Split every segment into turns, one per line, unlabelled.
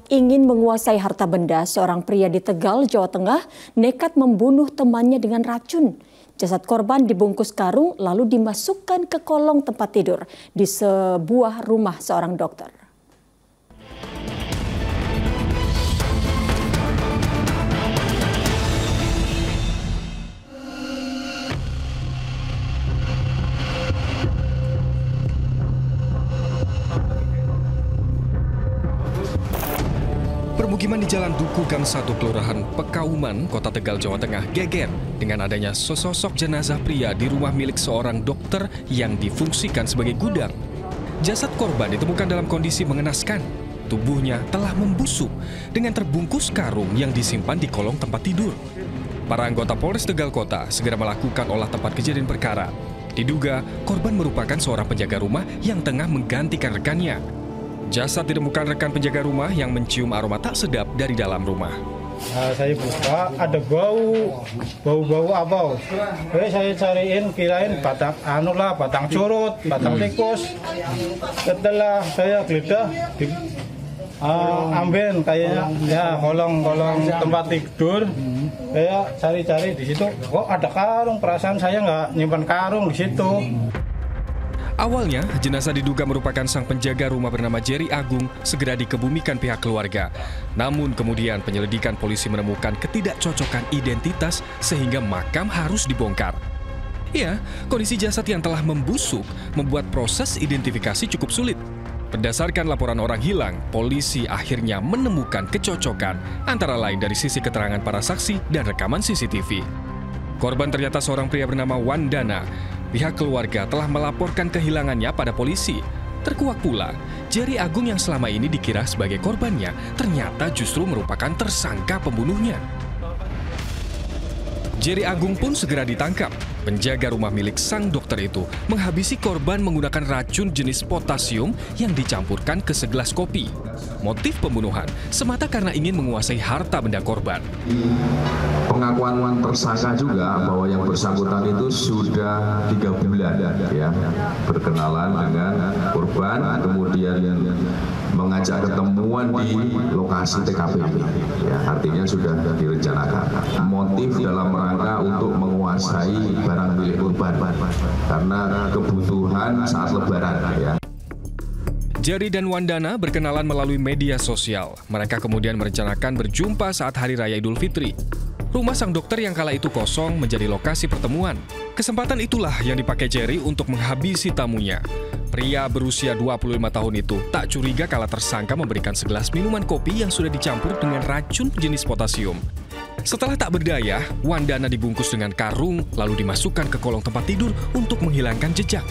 Ingin menguasai harta benda, seorang pria di Tegal, Jawa Tengah nekat membunuh temannya dengan racun. Jasad korban dibungkus karung lalu dimasukkan ke kolong tempat tidur di sebuah rumah seorang dokter.
Permukiman di Jalan Duku Gang 1 Kelurahan Pekauman, Kota Tegal, Jawa Tengah geger dengan adanya sesosok jenazah pria di rumah milik seorang dokter yang difungsikan sebagai gudang. Jasad korban ditemukan dalam kondisi mengenaskan. Tubuhnya telah membusuk dengan terbungkus karung yang disimpan di kolong tempat tidur. Para anggota Polres Tegal Kota segera melakukan olah tempat kejadian perkara. Diduga korban merupakan seorang penjaga rumah yang tengah menggantikan rekannya. Jasad ditemukan rekan penjaga rumah yang mencium aroma tak sedap dari dalam rumah.
Saya buka, ada bau apa? Saya cariin, kirain batang batang curut, batang tikus. Setelah saya geledah, ambil kayaknya ya kolong tempat tidur. Saya cari-cari di situ, kok ada karung? Perasaan saya nggak nyimpan karung di situ.
Awalnya, jenazah diduga merupakan sang penjaga rumah bernama Jerry Agung segera dikebumikan pihak keluarga. Namun kemudian penyelidikan polisi menemukan ketidakcocokan identitas sehingga makam harus dibongkar. Ya, kondisi jasad yang telah membusuk membuat proses identifikasi cukup sulit. Berdasarkan laporan orang hilang, polisi akhirnya menemukan kecocokan antara lain dari sisi keterangan para saksi dan rekaman CCTV. Korban ternyata seorang pria bernama Wandana. Pihak keluarga telah melaporkan kehilangannya pada polisi. Terkuak pula, Jerry Agung yang selama ini dikira sebagai korbannya ternyata justru merupakan tersangka pembunuhnya. Jerry Agung pun segera ditangkap. Penjaga rumah milik sang dokter itu menghabisi korban menggunakan racun jenis potasium yang dicampurkan ke segelas kopi. Motif pembunuhan semata karena ingin menguasai harta benda korban.
Pengakuan tersangka juga bahwa yang bersangkutan itu sudah 3 bulan ya berkenalan dengan korban, kemudian mengajak ketemuan di lokasi TKP, ya, artinya sudah direncanakan. Motif dalam rangka untuk menguasai barang milik korban karena kebutuhan saat Lebaran. Ya.
Jerry dan Wandana berkenalan melalui media sosial. Mereka kemudian merencanakan berjumpa saat Hari Raya Idul Fitri. Rumah sang dokter yang kala itu kosong menjadi lokasi pertemuan. Kesempatan itulah yang dipakai Jerry untuk menghabisi tamunya. Pria berusia 25 tahun itu tak curiga kala tersangka memberikan segelas minuman kopi yang sudah dicampur dengan racun jenis potasium. Setelah tak berdaya, Wandana dibungkus dengan karung lalu dimasukkan ke kolong tempat tidur untuk menghilangkan jejak.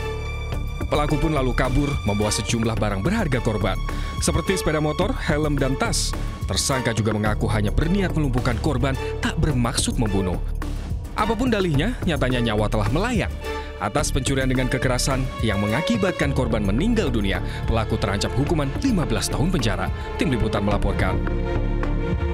Pelaku pun lalu kabur membawa sejumlah barang berharga korban, seperti sepeda motor, helm, dan tas. Tersangka juga mengaku hanya berniat melumpuhkan korban, tak bermaksud membunuh. Apapun dalihnya, nyatanya nyawa telah melayang. Atas pencurian dengan kekerasan yang mengakibatkan korban meninggal dunia, pelaku terancam hukuman 15 tahun penjara. Tim Liputan melaporkan.